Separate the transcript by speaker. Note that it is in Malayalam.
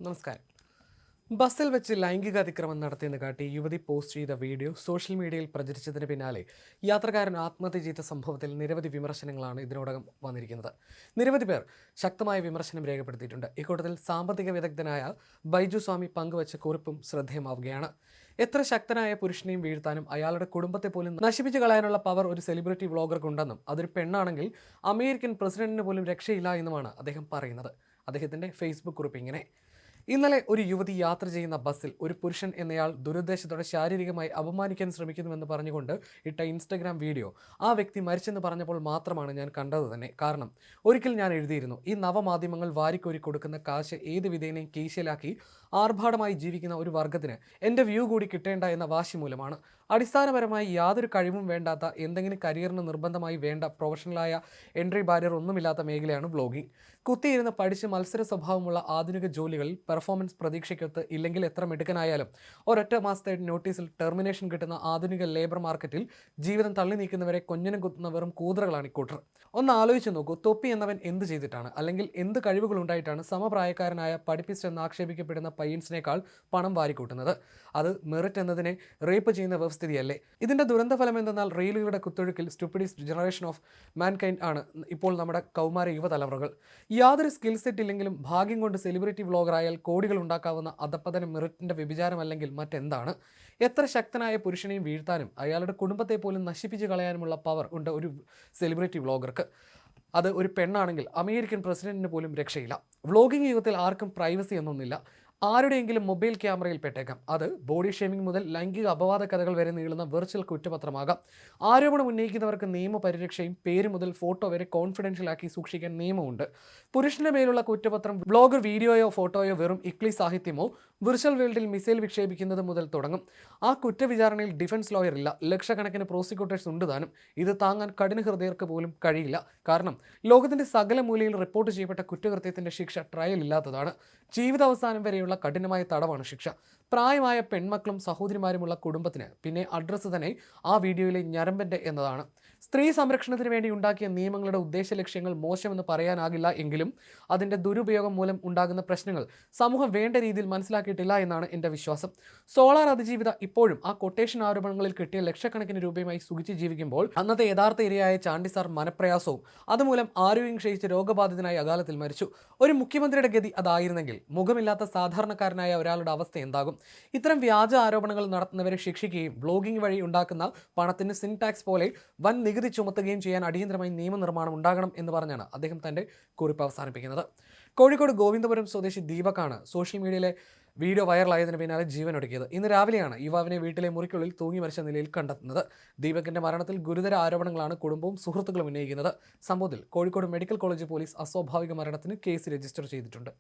Speaker 1: നമസ്കാരം. ബസ്സിൽ വെച്ച് ലൈംഗിക അതിക്രമം നടത്തിയെന്ന് കാട്ടി യുവതി പോസ്റ്റ് ചെയ്ത വീഡിയോ സോഷ്യൽ മീഡിയയിൽ പ്രചരിച്ചതിന് പിന്നാലെ യാത്രക്കാരൻ ആത്മഹത്യ ചെയ്ത സംഭവത്തിൽ നിരവധി വിമർശനങ്ങളാണ് ഇതിനോടകം വന്നിരിക്കുന്നത്. നിരവധി പേർ ശക്തമായ വിമർശനം രേഖപ്പെടുത്തിയിട്ടുണ്ട്. ഇക്കൂട്ടത്തിൽ സാമ്പത്തിക വിദഗ്ധനായ ബൈജു സ്വാമി പങ്കുവച്ച കുറിപ്പും ശ്രദ്ധേയമാവുകയാണ്. എത്ര ശക്തനായ പുരുഷനെയും വീഴ്ത്താനും അയാളുടെ കുടുംബത്തെ പോലും നശിപ്പിച്ചു കളയാനുള്ള പവർ ഒരു സെലിബ്രിറ്റി വ്ളോഗർക്കുണ്ടെന്നും അതൊരു പെണ്ണാണെങ്കിൽ അമേരിക്കൻ പ്രസിഡന്റിന് പോലും രക്ഷയില്ല എന്നുമാണ് അദ്ദേഹം പറയുന്നത്. അദ്ദേഹത്തിന്റെ ഫേസ്ബുക്ക് കുറിപ്പ് ഇങ്ങനെ: ഇന്നലെ ഒരു യുവതി യാത്ര ചെയ്യുന്ന ബസ്സിൽ ഒരു പുരുഷൻ എന്നയാൾ ദുരുദ്ദേശത്തോടെ ശാരീരികമായി അപമാനിക്കാൻ ശ്രമിക്കുന്നുവെന്ന് പറഞ്ഞുകൊണ്ട് ഇട്ട ഇൻസ്റ്റഗ്രാം വീഡിയോ ആ വ്യക്തി മരിച്ചെന്ന് പറഞ്ഞപ്പോൾ മാത്രമാണ് ഞാൻ കണ്ടത് തന്നെ. കാരണം ഒരിക്കൽ ഞാൻ എഴുതിയിരുന്നു, ഈ നവമാധ്യമങ്ങൾ വാരിക്കോരി കൊടുക്കുന്ന കാശ് ഏത് വിധേനയും കീശയിലാക്കി ആർഭാടമായി ജീവിക്കുന്ന ഒരു വർഗത്തിന് എൻ്റെ വ്യൂ കൂടി കിട്ടേണ്ട എന്ന വാശി മൂലമാണ്. അടിസ്ഥാനപരമായി യാതൊരു കഴിവും വേണ്ടാത്ത, എന്തെങ്കിലും കരിയറിന് നിർബന്ധമായി വേണ്ട പ്രൊഫഷണലായ എൻട്രി ബാരിയർ ഒന്നുമില്ലാത്ത മേഖലയാണ് വ്ളോഗിംഗ്. കുത്തിയിരുന്ന് പഠിച്ച് മത്സര സ്വഭാവമുള്ള ആധുനിക ജോലികളിൽ പെർഫോമൻസ് പ്രതീക്ഷയ്ക്കൊത്ത് ഇല്ലെങ്കിൽ എത്ര മിടുക്കനായാലും ഒരൊറ്റ മാസത്തെ നോട്ടീസിൽ ടെർമിനേഷൻ കിട്ടുന്ന ആധുനിക ലേബർ മാർക്കറ്റിൽ ജീവിതം തള്ളി നീക്കുന്നവരെ കൊഞ്ഞനം കുത്തുന്ന വെറും കൂതറകളാണ് ഇക്കൂട്ടർ. ഒന്ന് ആലോചിച്ച് നോക്കൂ, തൊപ്പി എന്നവൻ എന്ത് ചെയ്തിട്ടാണ്, അല്ലെങ്കിൽ എന്ത് കഴിവുകൾ ഉണ്ടായിട്ടാണ് സമപ്രായക്കാരനായ പഠിപ്പിച്ചെന്ന് ആക്ഷേപിക്കപ്പെടുന്ന പയ്യൻസിനേക്കാൾ പണം വാരിക്കൂട്ടുന്നത്? അത് മെറിറ്റ് എന്നതിനെ റേപ്പ് ചെയ്യുന്ന വ്യവസ്ഥിതിയല്ലേ? ഇതിന്റെ ദുരന്തഫലം എന്തെന്നാൽ റീലുകളുടെ കുത്തൊഴുക്കിൽ സ്റ്റുപ്പിഡിസ്റ്റ് ജനറേഷൻ ഓഫ് മാൻകൈൻഡ് ആണ് ഇപ്പോൾ നമ്മുടെ കൗമാര യുവതലമുറകൾ. യാതൊരു സ്കിൽ സെറ്റ് ഇല്ലെങ്കിലും ഭാഗ്യം കൊണ്ട് സെലിബ്രിറ്റി വ്ളോഗറായാൽ കോടികൾ ഉണ്ടാക്കാവുന്ന അധപ്പതനം മെറിറ്റിന്റെ വ്യഭിചാരമല്ലെങ്കിൽ മറ്റെന്താണ്? എത്ര ശക്തനായ പുരുഷനെയും വീഴ്ത്താനും അയാളുടെ കുടുംബത്തെ പോലും നശിപ്പിച്ചു കളയാനുമുള്ള പവർ ഉണ്ട് ഒരു സെലിബ്രിറ്റി വ്ളോഗർക്ക്. അത് ഒരു പെണ്ണാണെങ്കിൽ അമേരിക്കൻ പ്രസിഡന്റിന് പോലും രക്ഷയില്ല. വ്ളോഗിംഗ് യുഗത്തിൽ ആർക്കും പ്രൈവസി എന്നൊന്നില്ല. ആരുടെയെങ്കിലും മൊബൈൽ ക്യാമറയിൽ പെട്ടേക്കാം. അത് ബോഡി ഷേമിംഗ് മുതൽ ലൈംഗിക അപവാദ കഥകൾ വരെ നീളുന്ന വെർച്വൽ കുറ്റപത്രമാകാം. ആരോപണം ഉന്നയിക്കുന്നവർക്ക് നിയമപരിരക്ഷയും പേര് മുതൽ ഫോട്ടോ വരെ കോൺഫിഡൻഷ്യലാക്കി സൂക്ഷിക്കാൻ നിയമമുണ്ട്. പുരുഷന്റെ മേലുള്ള കുറ്റപത്രം വ്ളോഗർ വീഡിയോയോ ഫോട്ടോയോ വെറും ഇക്ലി സാഹിത്യമോ വിർച്വൽ വേൾഡിൽ മിസൈൽ വിക്ഷേപിക്കുന്നത് മുതൽ തുടങ്ങും. ആ കുറ്റവിചാരണയിൽ ഡിഫൻസ് ലോയർ ഇല്ല, ലക്ഷക്കണക്കിന് പ്രോസിക്യൂട്ടേഴ്സ് ഉണ്ട് താനും. ഇത് താങ്ങാൻ കഠിന ഹൃദയർക്ക് പോലും കഴിയില്ല. കാരണം ലോകത്തിന്റെ സകല മൂലയിൽ റിപ്പോർട്ട് ചെയ്യപ്പെട്ട കുറ്റകൃത്യത്തിന്റെ ശിക്ഷ ട്രയൽ ഇല്ലാത്തതാണ്. ജീവിതാവസാനം വരെയുള്ള കഠിനമായ തടവാണ് ശിക്ഷ. പ്രായമായ പെൺമക്കളും സഹോദരിമാരുമുള്ള കുടുംബത്തിന് പിന്നെ അഡ്രസ്സ് തന്നെ ആ വീഡിയോയിലെ ഞരമ്പന്റെ എന്നതാണ്. സ്ത്രീ സംരക്ഷണത്തിന് വേണ്ടി ഉണ്ടാക്കിയ നിയമങ്ങളുടെ ഉദ്ദേശ ലക്ഷ്യങ്ങൾ മോശമെന്ന് പറയാനാകില്ല എങ്കിലും അതിൻ്റെ ദുരുപയോഗം മൂലം ഉണ്ടാകുന്ന പ്രശ്നങ്ങൾ സമൂഹം വേണ്ട രീതിയിൽ മനസ്സിലാക്കിയിട്ടില്ല എന്നാണ് എൻ്റെ വിശ്വാസം. സോളാർ അതിജീവിത ഇപ്പോഴും ആ കൊട്ടേഷൻ ആരോപണങ്ങളിൽ കിട്ടിയ ലക്ഷക്കണക്കിന് രൂപയുമായി സുഖിച്ച് ജീവിക്കുമ്പോൾ അന്നത്തെ യഥാർത്ഥ ഇരയായ ചാണ്ടി സാർ മനപ്രയാസവും അതുമൂലം ആരോഗ്യം ക്ഷയിച്ച് രോഗബാധിതനായി അകാലത്തിൽ മരിച്ചു. ഒരു മുഖ്യമന്ത്രിയുടെ ഗതി അതായിരുന്നെങ്കിൽ മുഖമില്ലാത്ത സാധാരണക്കാരനായ ഒരാളുടെ അവസ്ഥ എന്താകും? ഇത്തരം വ്യാജ ആരോപണങ്ങൾ നടത്തുന്നവരെ ശിക്ഷിക്കുകയും വ്ളോഗിംഗ് വഴി ഉണ്ടാക്കുന്ന പണത്തിന് സിൻ ടാക്സ് പോലെ വൻ നികുതി ചുമത്തുകയും ചെയ്യാൻ അടിയന്തരമായി നിയമനിർമ്മാണം ഉണ്ടാകണം എന്ന് പറഞ്ഞാണ് അദ്ദേഹം തൻ്റെ കുറിപ്പ് അവസാനിപ്പിക്കുന്നത്. കോഴിക്കോട് ഗോവിന്ദപുരം സ്വദേശി ദീപക്കാണ് സോഷ്യൽ മീഡിയയിലെ വീഡിയോ വൈറലായതിന് പിന്നാലെ ജീവനൊടുക്കിയത്. ഇന്ന് രാവിലെയാണ് യുവാവിനെ വീട്ടിലെ മുറിക്കുള്ളിൽ തൂങ്ങി മരിച്ച നിലയിൽ കണ്ടെത്തുന്നത്. ദീപകിന്റെ മരണത്തിൽ ഗുരുതര ആരോപണങ്ങളാണ് കുടുംബവും സുഹൃത്തുക്കളും ഉന്നയിക്കുന്നത്. സംഭവത്തിൽ കോഴിക്കോട് മെഡിക്കൽ കോളേജ് പോലീസ് അസ്വാഭാവിക മരണത്തിന് കേസ് രജിസ്റ്റർ ചെയ്തിട്ടുണ്ട്.